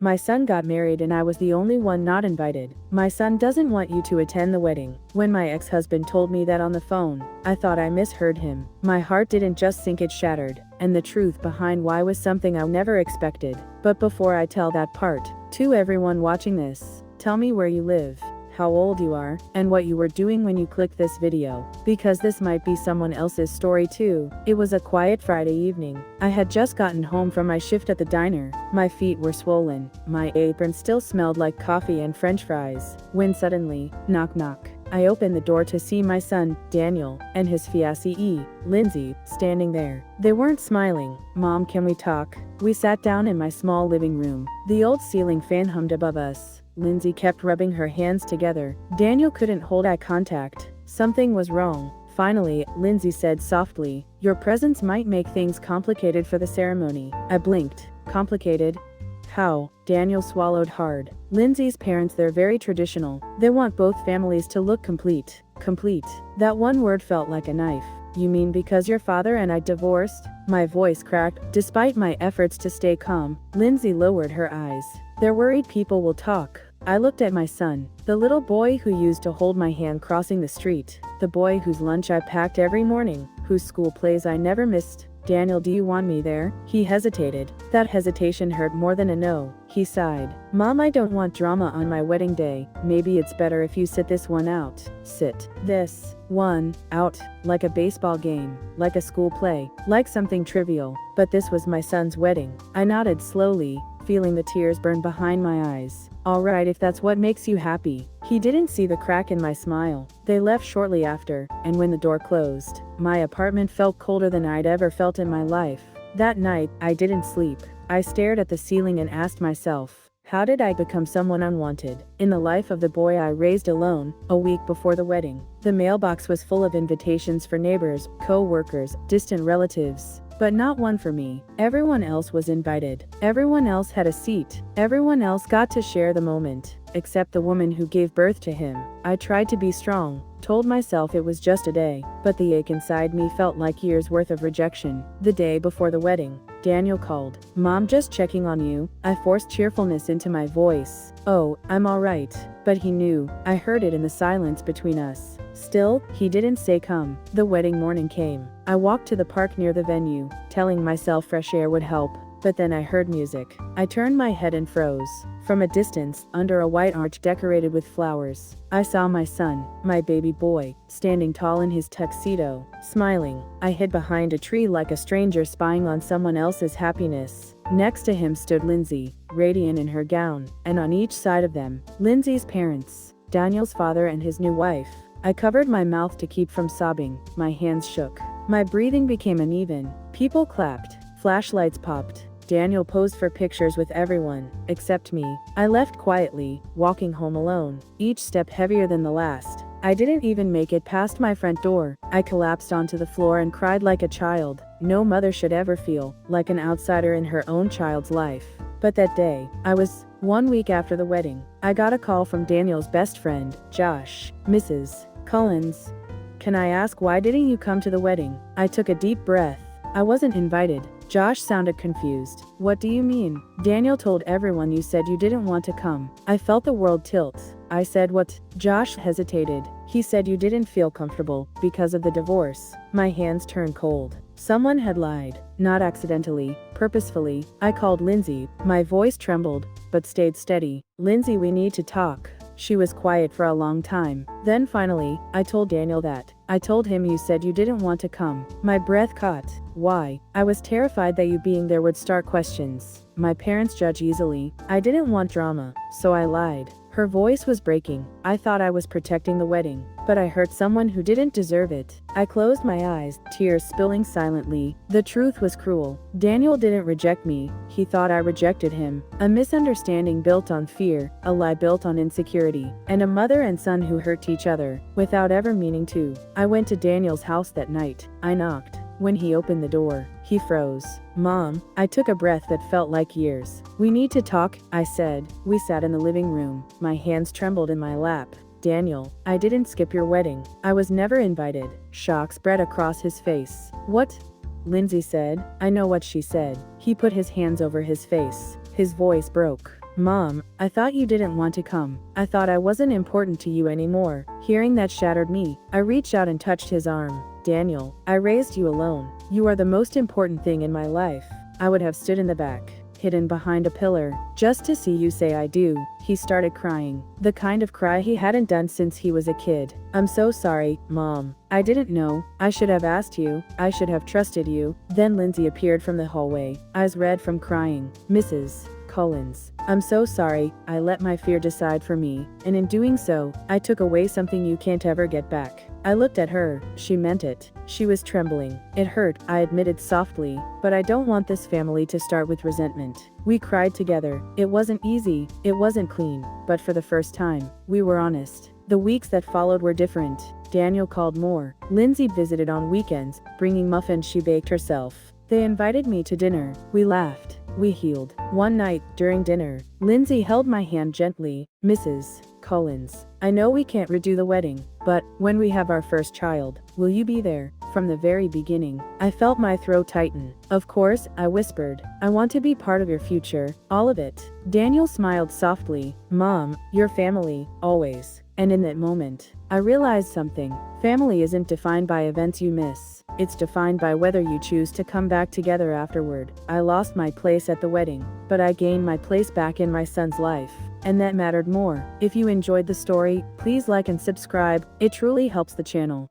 My son got married and I was the only one not invited. My son doesn't want you to attend the wedding. When my ex-husband told me that on the phone, I thought I misheard him. My heart didn't just sink, it shattered. And the truth behind why was something I never expected. But before I tell that part, to everyone watching this, tell me where you live, how old you are, and what you were doing when you clicked this video, because this might be someone else's story too. It was a quiet Friday evening. I had just gotten home from my shift at the diner. My feet were swollen. My apron still smelled like coffee and french fries. When suddenly, knock knock. I opened the door to see my son, Daniel, and his fiancée, Lindsay, standing there. They weren't smiling. "Mom, can we talk?" We sat down in my small living room. The old ceiling fan hummed above us. Lindsay kept rubbing her hands together. Daniel couldn't hold eye contact. Something was wrong. Finally, Lindsay said softly, "Your presence might make things complicated for the ceremony." I blinked. Complicated? How? Daniel swallowed hard. Lindsay's parents, they're very traditional. They want both families to look complete. Complete. That one word felt like a knife. "You mean because your father and I divorced?" My voice cracked. Despite my efforts to stay calm, Lindsay lowered her eyes. "They're worried people will talk." I looked at my son, the little boy who used to hold my hand crossing the street, the boy whose lunch I packed every morning, whose school plays I never missed. "Daniel, do you want me there?" He hesitated. That hesitation hurt more than a no. He sighed. "Mom, I don't want drama on my wedding day. Maybe it's better if you sit this one out." Sit this one out, like a baseball game, like a school play, like something trivial. But this was my son's wedding. I nodded slowly, feeling the tears burn behind my eyes. "All right, if that's what makes you happy." He didn't see the crack in my smile. They left shortly after, and when the door closed, my apartment felt colder than I'd ever felt in my life. That night, I didn't sleep. I stared at the ceiling and asked myself, how did I become someone unwanted in the life of the boy I raised alone? A week before the wedding, the mailbox was full of invitations for neighbors, co-workers, distant relatives. But not one for me. Everyone else was invited. Everyone else had a seat. Everyone else got to share the moment, except the woman who gave birth to him. I tried to be strong, told myself it was just a day, but the ache inside me felt like years worth of rejection. The day before the wedding, Daniel called. "Mom, just checking on you." I forced cheerfulness into my voice. "Oh, I'm all right." But he knew. I heard it in the silence between us. Still, he didn't say come. The wedding morning came. I walked to the park near the venue, telling myself fresh air would help. But then I heard music. I turned my head and froze. From a distance, under a white arch decorated with flowers, I saw my son, my baby boy, standing tall in his tuxedo, smiling. I hid behind a tree like a stranger spying on someone else's happiness. Next to him stood Lindsay, radiant in her gown, and on each side of them, Lindsay's parents, Daniel's father and his new wife. I covered my mouth to keep from sobbing. My hands shook. My breathing became uneven. People clapped. Flashlights popped. Daniel posed for pictures with everyone, except me. I left quietly, walking home alone, each step heavier than the last. I didn't even make it past my front door. I collapsed onto the floor and cried like a child. No mother should ever feel like an outsider in her own child's life. But that day, I was 1 week after the wedding. I got a call from Daniel's best friend, Josh. "Mrs. Collins, can I ask why didn't you come to the wedding?" I took a deep breath. "I wasn't invited." Josh sounded confused. "What do you mean?" "Daniel told everyone you said you didn't want to come." I felt the world tilt. I said, "What?" Josh hesitated. "He said you didn't feel comfortable because of the divorce." My hands turned cold. Someone had lied. Not accidentally, purposefully. I called Lindsay. My voice trembled, but stayed steady. "Lindsay, we need to talk." She was quiet for a long time. Then finally, I told Daniel that. "I told him you said you didn't want to come." My breath caught. "Why?" "I was terrified that you being there would start questions. My parents judge easily. I didn't want drama, so I lied." Her voice was breaking. I thought I was protecting the wedding, but I hurt someone who didn't deserve it. I closed my eyes, tears spilling silently. The truth was cruel. Daniel didn't reject me. He thought I rejected him. A misunderstanding built on fear, a lie built on insecurity, and a mother and son who hurt each other without ever meaning to. I went to Daniel's house that night. I knocked. When he opened the door, he froze. "Mom." I took a breath that felt like years. "We need to talk," I said. We sat in the living room. My hands trembled in my lap. "Daniel, I didn't skip your wedding. I was never invited." Shock spread across his face. "What?" Lindsay said. I know what she said. He put his hands over his face. His voice broke. Mom, I thought you didn't want to come. I thought I wasn't important to you anymore. Hearing that shattered me. I reached out and touched his arm. Daniel, I raised you alone. You are the most important thing in my life. I would have stood in the back, hidden behind a pillar, just to see you say I do. He started crying. The kind of cry he hadn't done since he was a kid. I'm so sorry, Mom. I didn't know. I should have asked you. I should have trusted you. Then Lindsay appeared from the hallway, eyes red from crying. Mrs. Collins, I'm so sorry. I let my fear decide for me, and in doing so, I took away something you can't ever get back. I looked at her. She meant it. She was trembling. It hurt, I admitted softly, but I don't want this family to start with resentment. We cried together. It wasn't easy, it wasn't clean, but for the first time, we were honest. The weeks that followed were different. Daniel called more. Lindsay visited on weekends, bringing muffins she baked herself. They invited me to dinner. We laughed. We healed. One night, during dinner, Lindsay held my hand gently. Mrs. Collins, I know we can't redo the wedding, but when we have our first child, will you be there? From the very beginning, I felt my throat tighten. Of course, I whispered. I want to be part of your future, all of it. Daniel smiled softly. Mom, your family, always. And in that moment, I realized something. Family isn't defined by events you miss. It's defined by whether you choose to come back together afterward. I lost my place at the wedding, but I gained my place back in my son's life. And that mattered more. If you enjoyed the story, please like and subscribe. It truly helps the channel.